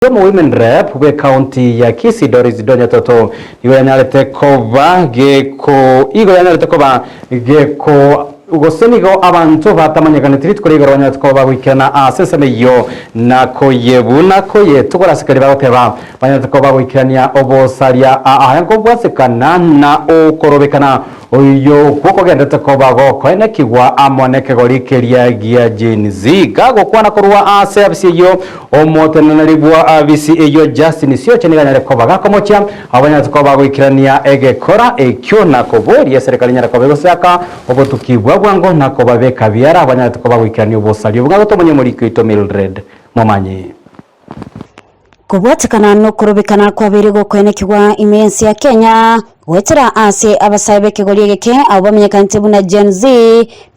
Yomo women rep we county ya Kisii Doris Donya Toto igonyarete koba geko ugosenigo abantu batamanyagana turi goranya tkoba wikana aseseme yo nako yebuna ko yetugora sikari bagoteba banyata koba wikania obosaria ahango bwasekana na okorobekana oyo kuko gendete koba goko ene kigwa amoneke gorikeria gia jinzi gago kwana korwa ase abisi yo omotenana libwa abisi eyo Justin sio cheniganya koba gakomocha abanyata koba wikania egekora ekyo nakobori ya serikali nyara koba gosaka obotukibwa bwango nako babeka biara abanyata koba wikania obosari ubwo tomonye muri kwito Mildred Momanyi kubwatikana no kurubikana kwa birigo kwenekirwa imensi ya Kenya wetera ase abasabe kigori geke abo bamenyekanite buna Gen Z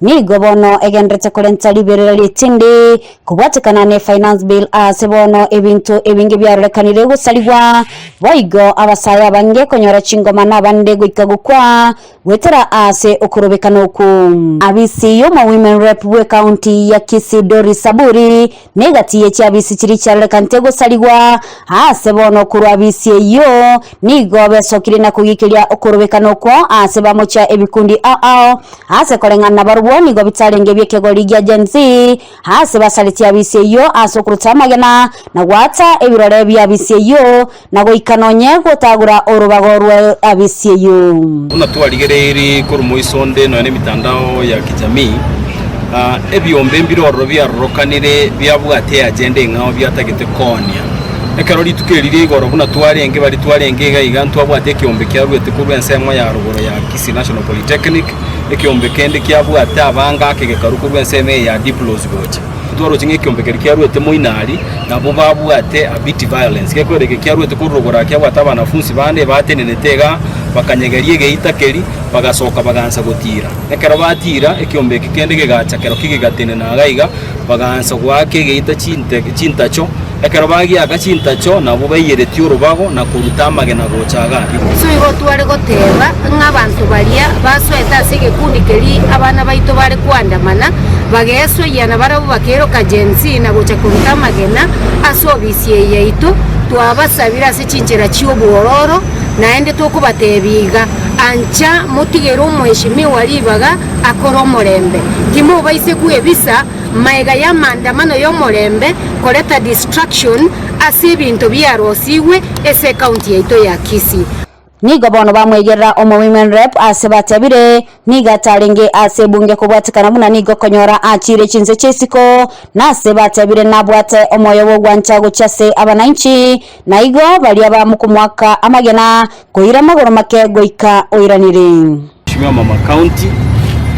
nigo bono egendrete kolenta liberera litindi kubwatikana ne finance bill ase bono ebintu ebingi byarekanire gusalirwa boigo abasabe abange konyora chingoma nabande guikagukwa wetera ase okurubikana oku abisi yo ma women rep we county ya Kisii Doris Saburi negatiye cyabisi kiri cyarekanite gusalirwa ase bono kuru abisi yo nigo besokire na kugikiria okurubekano ko ase bamocha ebikundi ase kolengana baruboni go bitalenge byekegori gya Gen Z ase basaliti abise yo ase okurutamagena na gwata ebirore byabise yo na goikanonye gotagura orubago rwa abise yo unatwaligereri kurumoisonde no mitandao ya kijamii ebyombe mbiroro byarorokanire byabwate agenda ngao byatagete konya ekarori tukerire igoro buna twarenge bari twarenge gaiga ntwabwate kiombe kyarwete kurwense mwa ya rugoro ya Kisii National Polytechnic ekiombe kende kyabwate abanga akegekaru kurwense me ya diplos gocha twaro cinge kiombe kyarwete moinari nabo babwate abiti violence kekwereke kyarwete kurugora kyabwate abanafunzi bande batenenetega bakanyegerie geitakeri bagasoka bagansa gutira ekero batira ekiombe kende gegacha kero kigatene na gaiga bagansa gwake geita cintacho ekero bagi agachintacho nabo bayereti urubago na kurutamagena gochaga so igo tware goteba nk'abantu baria basweta sigekundi keri abana baito bare kwandamana bageso yana barabo bakero ka Gen Z na gocha kurutamagena asobisie yaitu twabasabira se cinjera cy'uburoro naende tukubatebiga ancha mutigero mweshimi walibaga akoromorembe kimu baise kuebisa maiga ya mandamano yo morembe koleta distraction ase bintu byarosiwe ese county yaito ya Kisii nigo bono bamwegerera omo women rep ase batabire niga talenge ase bunge kubwatikana buna nigo konyora achire chinze chesiko nase batabire nabwate omoyo bogwanchago chase abananchi naigo bali abamukumwaka amagena koira magoro make goika oiranire shimwa mama county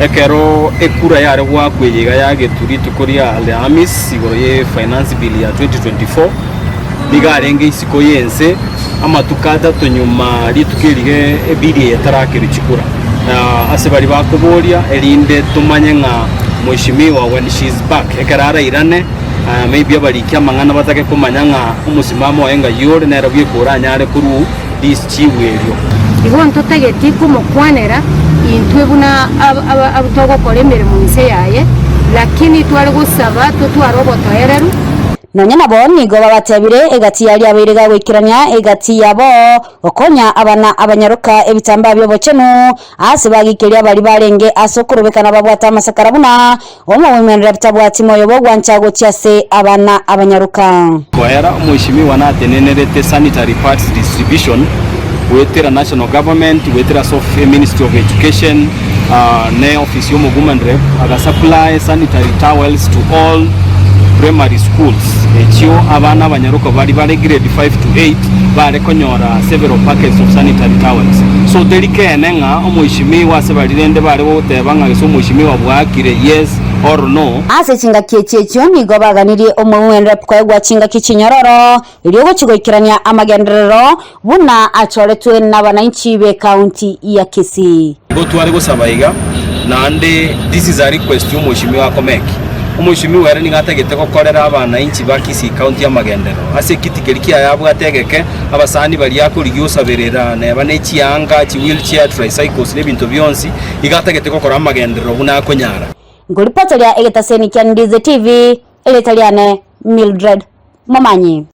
ekero ekura yare gwakweyega yage turi tukoria Alhamis igoro ye finance bill ya 2024 bigarenge isiko yense amatukada tonyuma litukirige ebiri yatarakiri chikura ase bari bakoboria erinde tumanye nga mweshimiwa when she is back ekarara irane maybe abari kyamangana batake kumanya nga umusimamo wenga yore na rabye kuranya kuru this chiweryo igon totegeti kumukwanera intwe buna abutogo koremere munse yaye lakini twari gusaba tutwaroboto hereru nonye nabo nigo babatabire egati yali abirega gwikiranya egati yabo okonya abana abanyaruka ebitamba byo boceno ase bagikeria bali barenge asokurubekana babwata amasakara buna omo women rep tabwati moyo bogwanchago cyase abana abanyaruka kwera umushimi wanatenenerete sanitary pads distribution wetera national government wetera Ministry of Education ne office yo women rep aga supply sanitary towels to all primary schools ekyo abana abanyaruka bari grade 5 to 8 bare konyora several packets of sanitary towels so delikene nga omushimi wase balirende bare woteba nga so omushimi wabwakire yes or no ase chinga kiechyo nigo baganirie omuwen rep kwegwa chinga kichinyororo iliyo kigoikirania amagenderero buna achoretwe n'abananchi be county ya Kisii go twari gusabaiga nande this is a request y'omushimi wa komeki umushimi wera ni ngategete kokorera abana inchi ba Kisii county ya magendero ase kitikeri kya yabwategeke abasani bali yakurigiusaberera ne banechianga chi wheelchair tricycles nebintu byonsi igategete kokora magendero buna konyara ngolipata lya egetaseni kya Ndize TV eletaliane Mildred Momanyi.